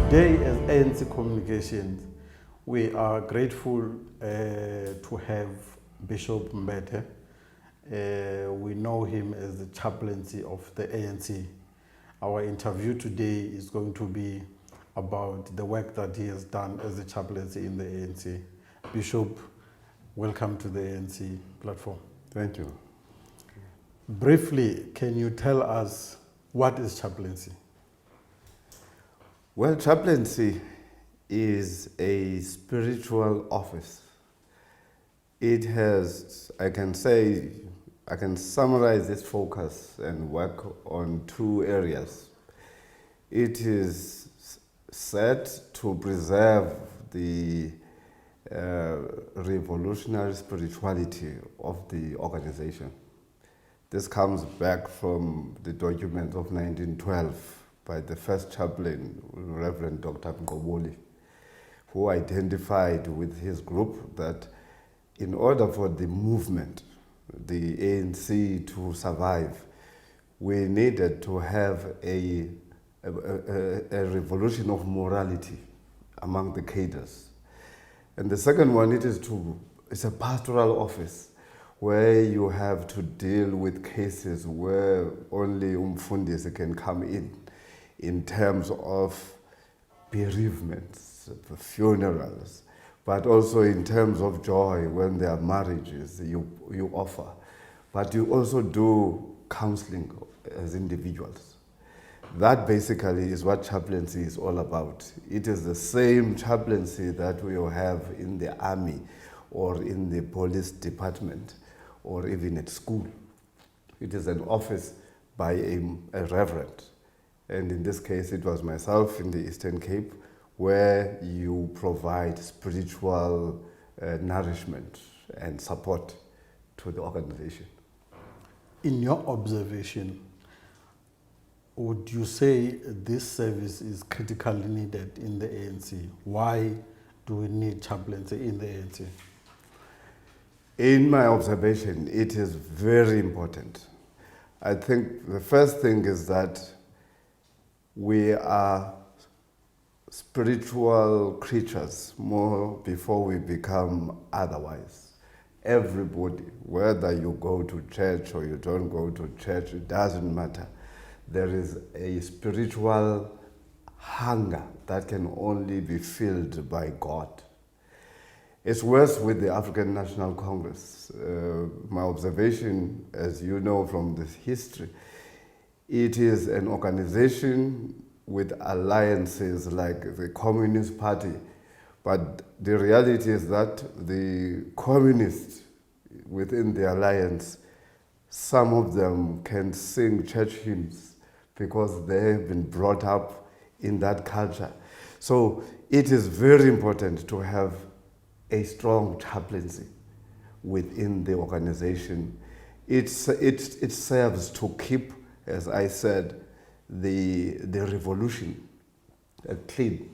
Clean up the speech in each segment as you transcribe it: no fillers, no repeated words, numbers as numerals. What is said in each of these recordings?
Today, as ANC Communications, we are grateful to have Bishop Mbethe. We know him as the chaplaincy of the ANC. Our interview today is going to be about the work that he has done as a chaplaincy in the ANC. Bishop, welcome to the ANC platform. Thank you. Briefly, can you tell us what is chaplaincy? Well, chaplaincy is a spiritual office. It has, I can summarize its focus and work on two areas. It is set to preserve the revolutionary spirituality of the organization. This comes back from the document of 1912 by the first chaplain, Reverend Dr. Ngoboli, who identified with his group that in order for the movement, the ANC, to survive, we needed to have a revolution of morality among the cadres. And the second one, it's a pastoral office where you have to deal with cases where only umfundisi can come in terms of bereavements, funerals, but also in terms of joy when there are marriages you offer. But you also do counseling as individuals. That basically is what chaplaincy is all about. It is the same chaplaincy that we will have in the army or in the police department or even at school. It is an office by a reverend. And in this case, it was myself in the Eastern Cape, where you provide spiritual nourishment and support to the organization. In your observation, would you say this service is critically needed in the ANC? Why do we need chaplaincy in the ANC? In my observation, it is very important. I think the first thing is that we are spiritual creatures more before we become otherwise. Everybody, whether you go to church or you don't go to church, it doesn't matter. There is a spiritual hunger that can only be filled by God. It's worse with the African National Congress. My observation, as you know from this history, it is an organization with alliances like the Communist Party, but the reality is that the communists within the alliance, some of them can sing church hymns because they have been brought up in that culture. So it is very important to have a strong chaplaincy within the organization. It serves to keep, as I said, the revolution clean.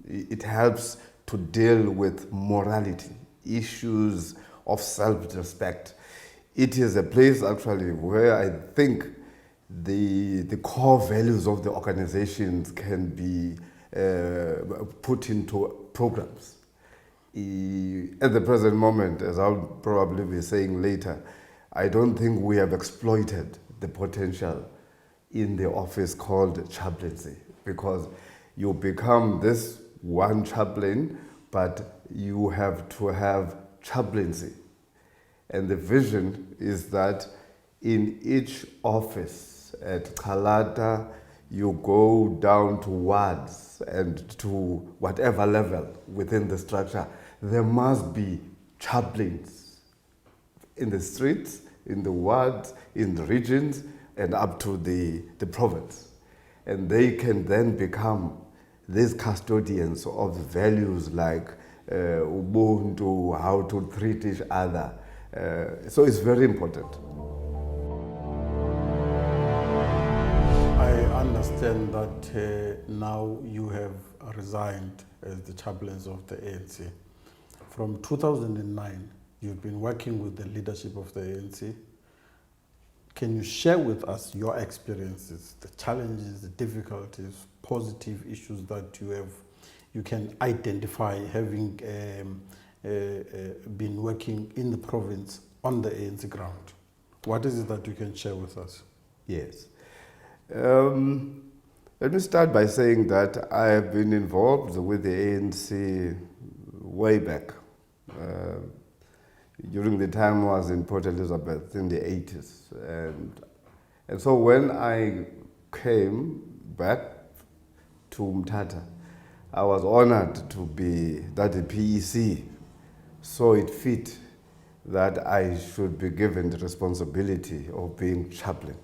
It helps to deal with morality, issues of self-respect. It is a place actually where I think the core values of the organizations can be put into programs. At the present moment, as I'll probably be saying later, I don't think we have exploited the potential in the office called chaplaincy, because you become this one chaplain, but you have to have chaplaincy. And the vision is that in each office at Kalata, you go down to wards and to whatever level within the structure, there must be chaplains in the streets, in the wards, in the regions, and up to the province. And they can then become these custodians of values like Ubuntu, how to treat each other. So it's very important. I understand that now you have resigned as the chaplains of the ANC. From 2009, you've been working with the leadership of the ANC. Can you share with us your experiences, the challenges, the difficulties, positive issues that you can identify having been working in the province on the ANC ground? What is it that you can share with us? Yes. Let me start by saying that I have been involved with the ANC way back. During the time I was in Port Elizabeth in the 80s. And so when I came back to Mthatha, I was honored to be that the PEC saw it fit that I should be given the responsibility of being chaplain.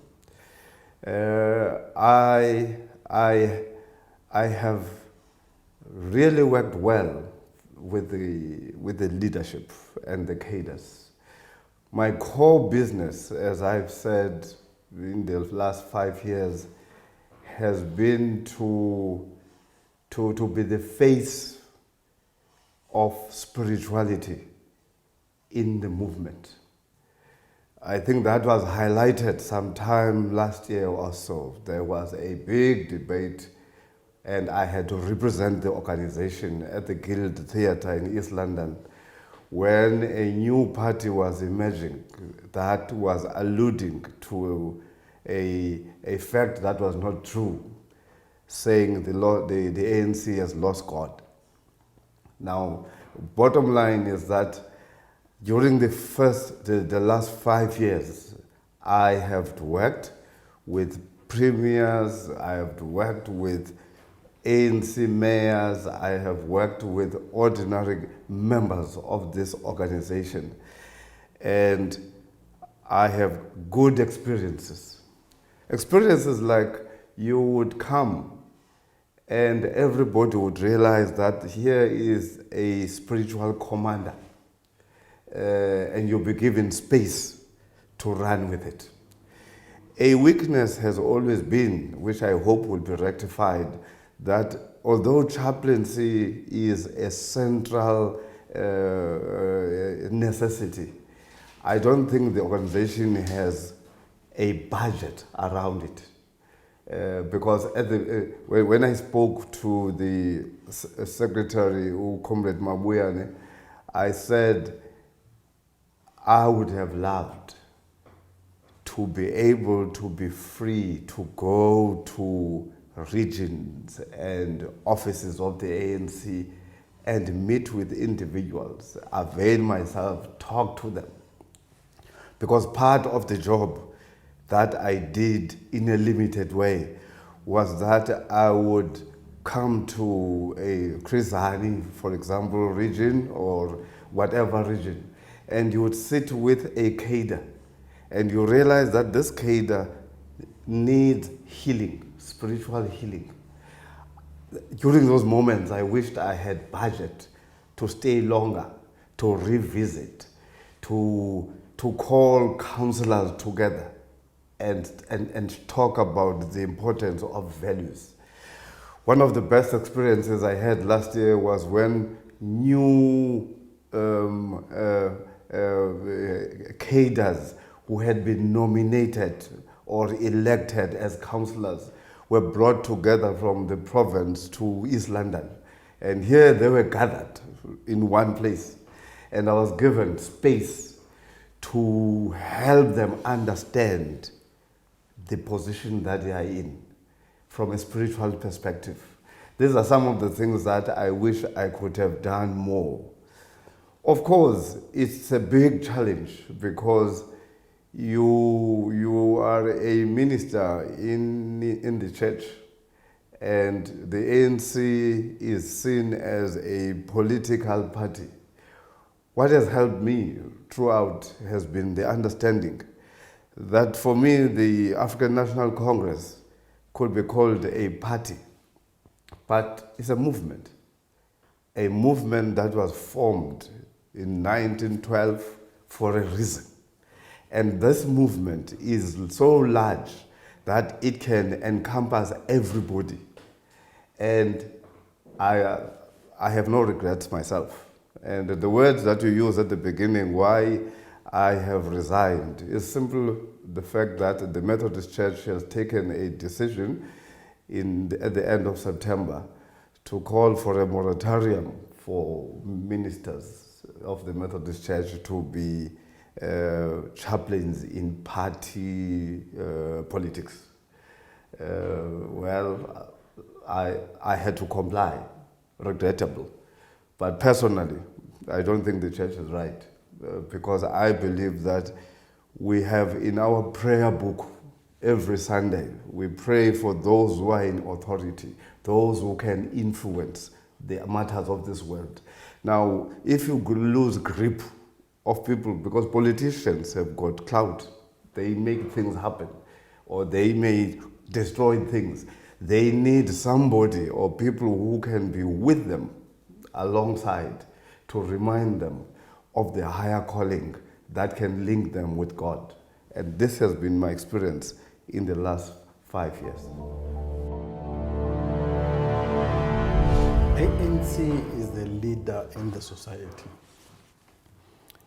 I have really worked well with the leadership and the cadres. My core business, as I've said in the last 5 years, has been to be the face of spirituality in the movement. I think that was highlighted sometime last year or so. There was a big debate and I had to represent the organization at the Guild Theatre in East London when a new party was emerging that was alluding to a fact that was not true, saying the ANC has lost God. Now, bottom line is that during the last 5 years, I have worked with premiers, I have worked with ANC mayors, I have worked with ordinary members of this organization, and I have good experiences. Experiences like you would come and everybody would realize that here is a spiritual commander, and you'll be given space to run with it. A weakness has always been, which I hope will be rectified, that although chaplaincy is a central necessity, I don't think the organization has a budget around it. Because when I spoke to the secretary, Comrade Mabuyane, I said I would have loved to be able to be free to go to regions and offices of the ANC and meet with individuals, avail myself, talk to them. Because part of the job that I did in a limited way was that I would come to a Chris Hani, for example, region or whatever region, and you would sit with a cadre and you realize that this cadre needs healing, spiritual healing. During those moments, I wished I had budget to stay longer, to revisit, to call counselors together and talk about the importance of values. One of the best experiences I had last year was when new cadres who had been nominated or elected as councillors were brought together from the province to East London. And here they were gathered in one place. And I was given space to help them understand the position that they are in from a spiritual perspective. These are some of the things that I wish I could have done more. Of course, it's a big challenge because you are a minister in the church, and the ANC is seen as a political party. What has helped me throughout has been the understanding that for me the African National Congress could be called a party, but it's a movement that was formed in 1912 for a reason. And this movement is so large that it can encompass everybody. And I have no regrets myself. And the words that you use at the beginning, why I have resigned. It's simple the fact that the Methodist Church has taken a decision at the end of September to call for a moratorium for ministers of the Methodist Church to be chaplains in party politics. I had to comply, regrettable. But personally, I don't think the church is right because I believe that we have in our prayer book every Sunday, we pray for those who are in authority, those who can influence the matters of this world. Now, if you lose grip of people, because politicians have got clout, they make things happen, or they may destroy things. They need somebody or people who can be with them alongside to remind them of their higher calling that can link them with God. And this has been my experience in the last 5 years. ANC is the leader in the society.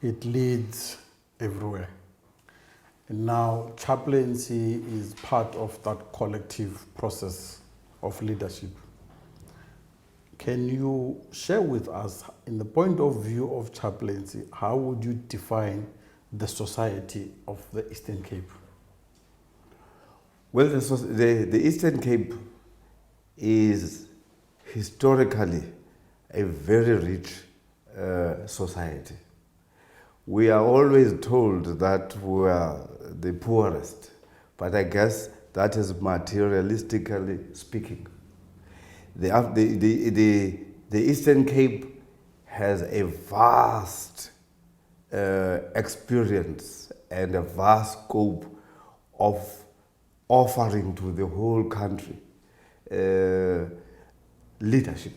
It leads everywhere. And now chaplaincy is part of that collective process of leadership. Can you share with us, in the point of view of chaplaincy, how would you define the society of the Eastern Cape? Well, the Eastern Cape is historically a very rich society. We are always told that we are the poorest, but I guess that is materialistically speaking. The Eastern Cape has a vast experience and a vast scope of offering to the whole country leadership.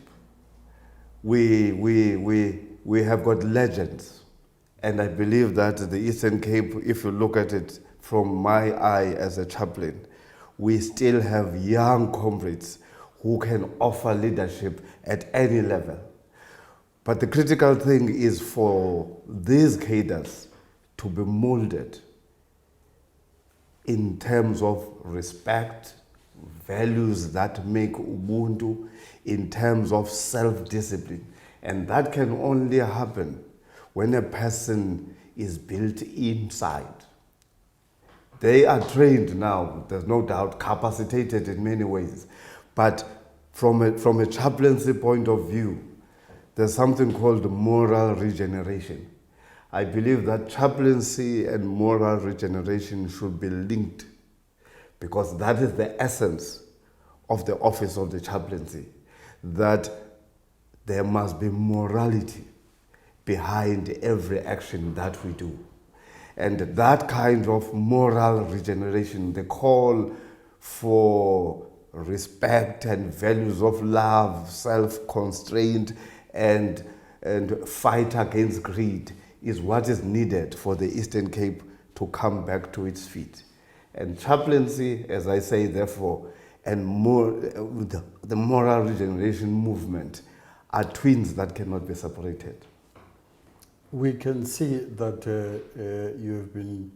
We have got legends, and I believe that the Eastern Cape, if you look at it from my eye as a chaplain, we still have young comrades who can offer leadership at any level. But the critical thing is for these cadres to be molded in terms of respect, values that make Ubuntu, in terms of self-discipline. And that can only happen when a person is built inside. They are trained now, there's no doubt, capacitated in many ways. But from a chaplaincy point of view, there's something called moral regeneration. I believe that chaplaincy and moral regeneration should be linked, because that is the essence of the office of the chaplaincy, that there must be morality behind every action that we do. And that kind of moral regeneration, the call for respect and values of love, self-constraint, and fight against greed, is what is needed for the Eastern Cape to come back to its feet. And chaplaincy, as I say, therefore, and the moral regeneration movement are twins that cannot be separated. We can see that you have been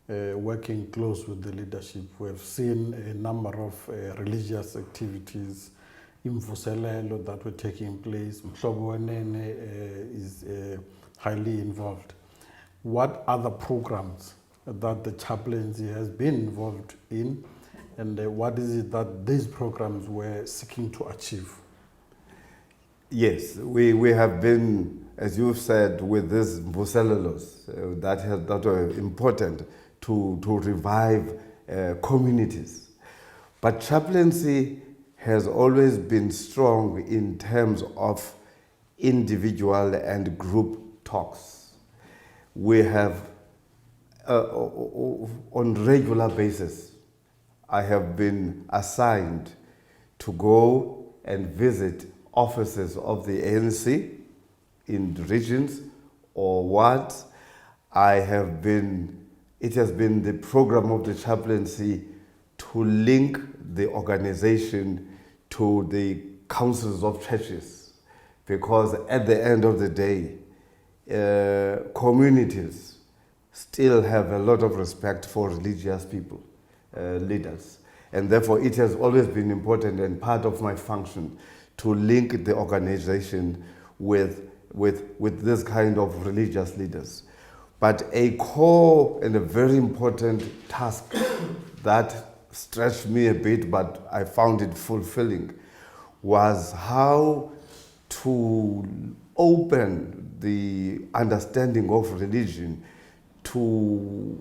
working close with the leadership. We have seen a number of religious activities in Vuselelo that were taking place. Mhlobo Wenene is highly involved. What other programs that the chaplaincy has been involved in, and what is it that these programs were seeking to achieve? Yes, we have been, as you've said, with these Vuselelos that were important to revive communities. But chaplaincy has always been strong in terms of individual and group talks. We have, on regular basis, I have been assigned to go and visit offices of the ANC in the regions or wards. It has been the program of the chaplaincy to link the organization to the councils of churches, because at the end of the day, communities still have a lot of respect for religious people, leaders. And therefore, it has always been important and part of my function to link the organization with this kind of religious leaders. But a core and a very important task that stretched me a bit, but I found it fulfilling, was how to open the understanding of religion to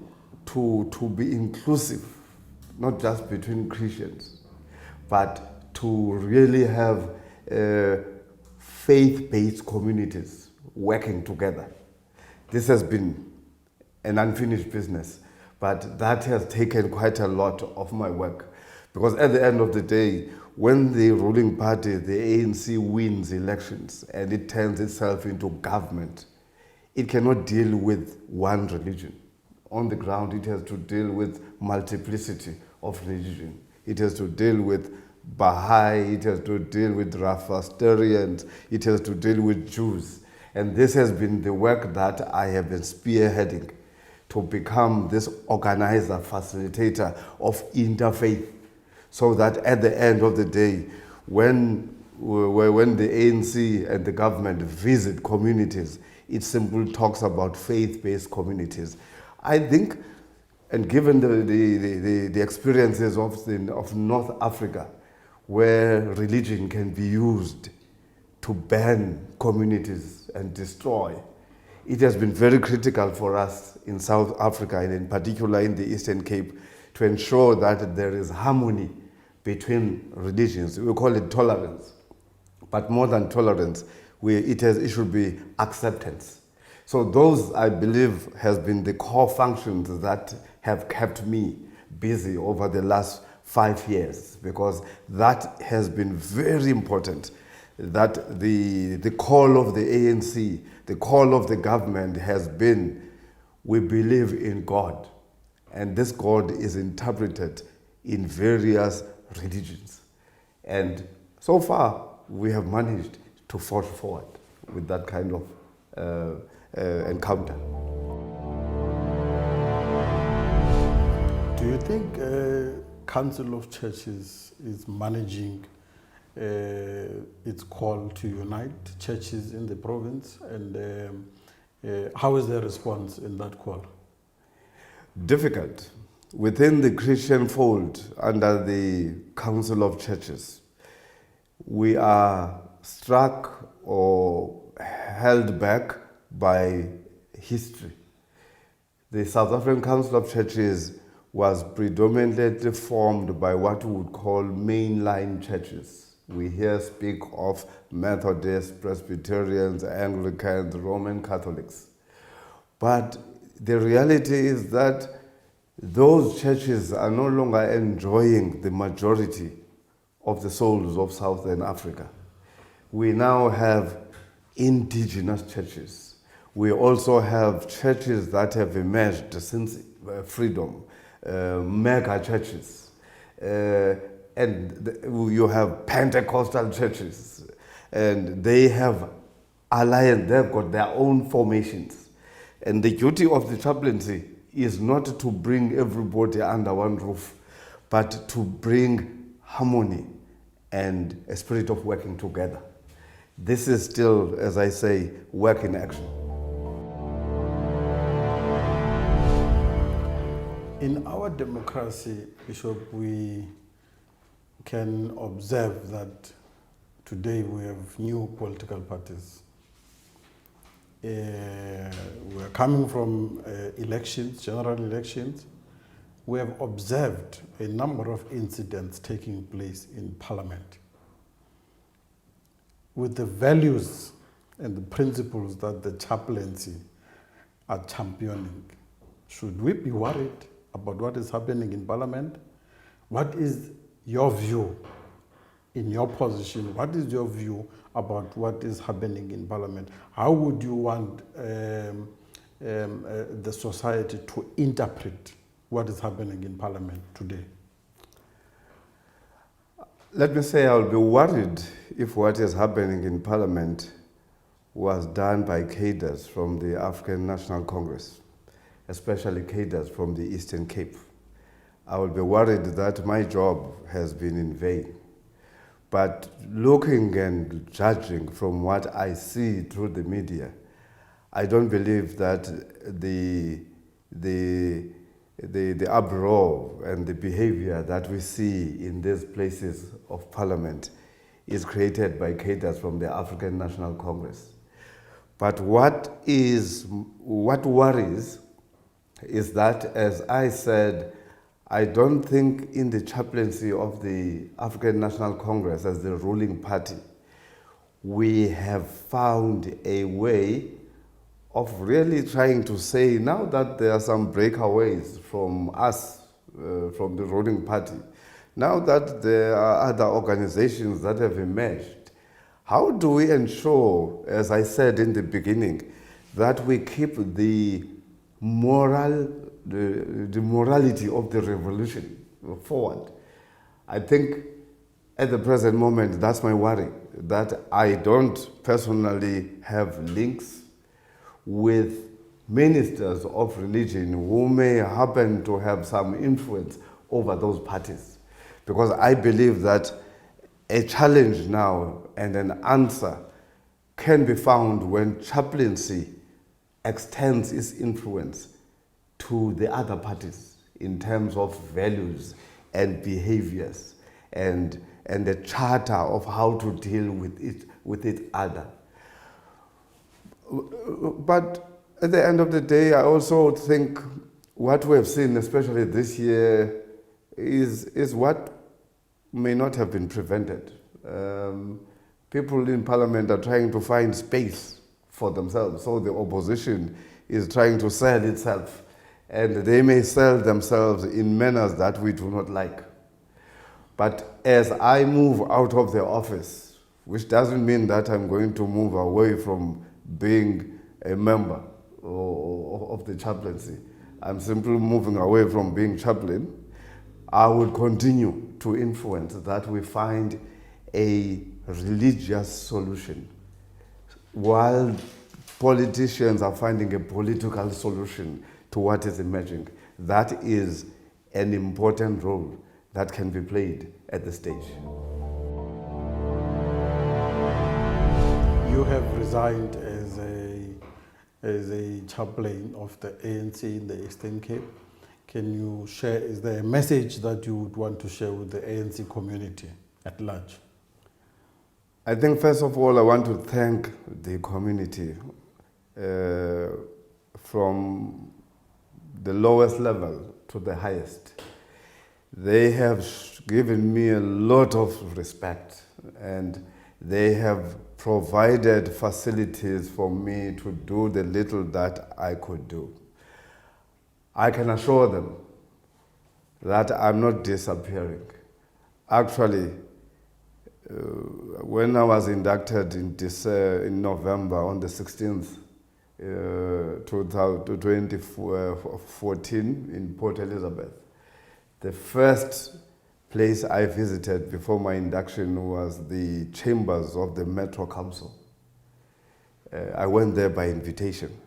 be inclusive, not just between Christians, but to really have faith-based communities working together. This has been an unfinished business, but that has taken quite a lot of my work. Because at the end of the day, when the ruling party, the ANC, wins elections and it turns itself into government, it cannot deal with one religion. On the ground, it has to deal with multiplicity of religion. It has to deal with Baha'i, it has to deal with Zoroastrians, it has to deal with Jews. And this has been the work that I have been spearheading to become this organizer, facilitator of interfaith, so that at the end of the day, when the ANC and the government visit communities, it simply talks about faith-based communities. I think, and given the experiences of North Africa, where religion can be used to ban communities and destroy, it has been very critical for us in South Africa, and in particular in the Eastern Cape, to ensure that there is harmony between religions. We call it tolerance. But more than tolerance, it should be acceptance. So those, I believe, has been the core functions that have kept me busy over the last 5 years, because that has been very important, that the call of the ANC, the call of the government has been, we believe in God. And this God is interpreted in various religions. And so far, we have managed to forge forward with that kind of encounter. Do you think Council of Churches is managing its call to unite churches in the province, and how is their response in that call? Difficult. Within the Christian fold, under the Council of Churches, we are struck or held back by history. The South African Council of Churches was predominantly formed by what we would call mainline churches. We here speak of Methodists, Presbyterians, Anglicans, Roman Catholics. But the reality is that those churches are no longer enjoying the majority of the souls of Southern Africa. We now have indigenous churches. We also have churches that have emerged since freedom, mega churches. And you have Pentecostal churches, and they have alliance, they've got their own formations. And the duty of the chaplaincy is not to bring everybody under one roof, but to bring harmony and a spirit of working together. This is still, as I say, work in action. In our democracy, Bishop, we can observe that today we have new political parties. We are coming from elections, general elections. We have observed a number of incidents taking place in Parliament. With the values and the principles that the chaplaincy are championing, should we be worried about what is happening in Parliament? What is your view in your position? What is your view about what is happening in Parliament? How would you want the society to interpret what is happening in Parliament today? Let me say I'll be worried if what is happening in Parliament was done by cadres from the African National Congress. especially cadres from the Eastern Cape. I will be worried that my job has been in vain. But looking and judging from what I see through the media, I don't believe that the uproar and the behavior that we see in these places of parliament is created by cadres from the African National Congress. But what worries is that, as I said, I don't think in the chaplaincy of the African National Congress as the ruling party, we have found a way of really trying to say, now that there are some breakaways from us, from the ruling party, now that there are other organizations that have emerged, how do we ensure, as I said in the beginning, that we keep the morality of the revolution forward? I think at the present moment, that's my worry, that I don't personally have links with ministers of religion who may happen to have some influence over those parties. Because I believe that a challenge now and an answer can be found when chaplaincy extends its influence to the other parties in terms of values and behaviors and the charter of how to deal with each other. But at the end of the day, I also think what we have seen, especially this year, is what may not have been prevented. People in parliament are trying to find space for themselves, so the opposition is trying to sell itself, and they may sell themselves in manners that we do not like. But as I move out of the office, which doesn't mean that I'm going to move away from being a member of the chaplaincy, I'm simply moving away from being chaplain, I would continue to influence that we find a religious solution while politicians are finding a political solution to what is emerging. That is an important role that can be played at the stage. You have resigned as a chaplain of the ANC in the Eastern Cape. Can you share, is there a message that you would want to share with the ANC community at large? I think first of all, I want to thank the community from the lowest level to the highest. They have given me a lot of respect, and they have provided facilities for me to do the little that I could do. I can assure them that I'm not disappearing. Actually, when I was inducted in November on the 16th, 2014 in Port Elizabeth, the first place I visited before my induction was the chambers of the Metro Council. I went there by invitation.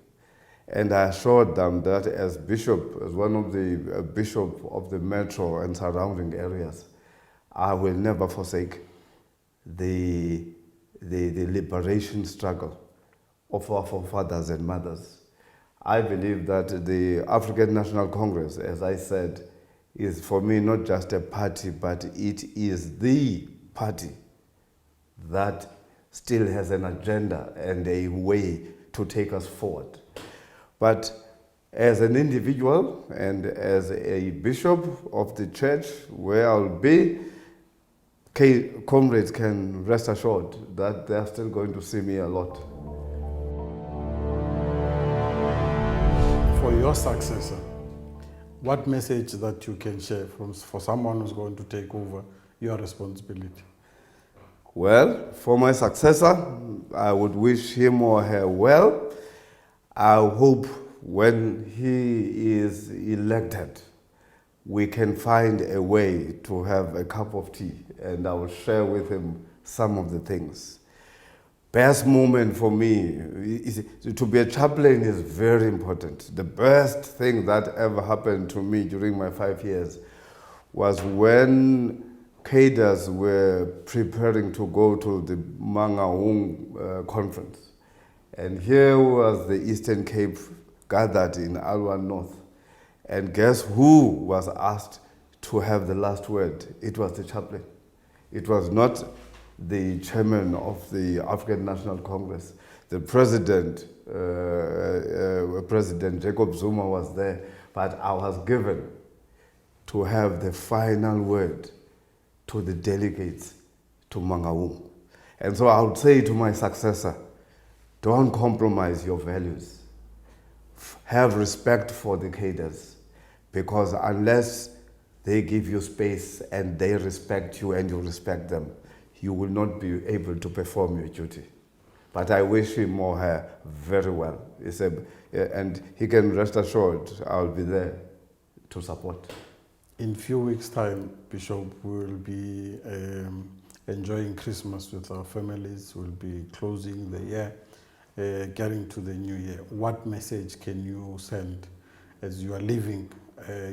And I assured them that as bishop, as one of the bishop of the Metro and surrounding areas, I will never forsake the liberation struggle of our forefathers and mothers. I believe that the African National Congress, as I said, is for me not just a party, but it is the party that still has an agenda and a way to take us forward. But as an individual and as a bishop of the church where I'll be, comrades can rest assured that they're still going to see me a lot. For your successor, what message that you can share for someone who's going to take over your responsibility? Well, for my successor, I would wish him or her well. I hope when he is elected, we can find a way to have a cup of tea, and I will share with him some of the things. best moment for me is to be a chaplain is very important. The best thing that ever happened to me during my 5 years was when cadres were preparing to go to the Mangaung conference. And here was the Eastern Cape gathered in Alwa North. And guess who was asked to have the last word? It was the chaplain. It was not the chairman of the African National Congress. The president, President Jacob Zuma was there, but I was given to have the final word to the delegates to Mangaung. And so I would say to my successor, don't compromise your values. Have respect for the cadres, because unless they give you space and they respect you and you respect them, you will not be able to perform your duty. But I wish him or her very well. And he can rest assured I'll be there to support. In few weeks' time, Bishop, we will be enjoying Christmas with our families. We'll be closing the year, getting to the new year. What message can you send as you are leaving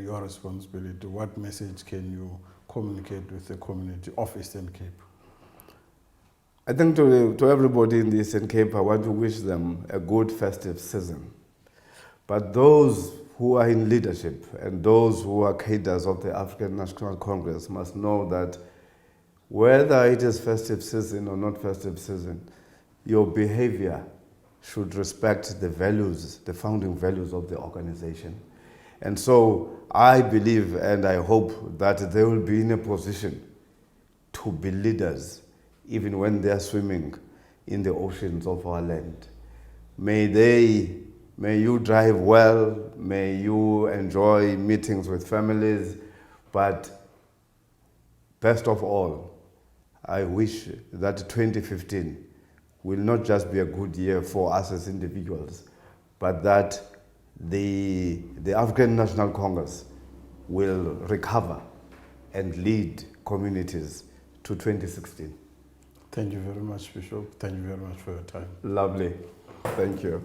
your responsibility? What message can you communicate with the community of Eastern Cape? I think to everybody in the Eastern Cape, I want to wish them a good festive season. But those who are in leadership and those who are cadres of the African National Congress must know that whether it is festive season or not festive season, your behavior should respect the values, the founding values of the organization. And so I believe and I hope that they will be in a position to be leaders even when they are swimming in the oceans of our land. May you drive well, may you enjoy meetings with families, but best of all, I wish that 2015 will not just be a good year for us as individuals, but that the African National Congress will recover and lead communities to 2016. Thank you very much, Bishop. Thank you very much for your time. Lovely. Thank you.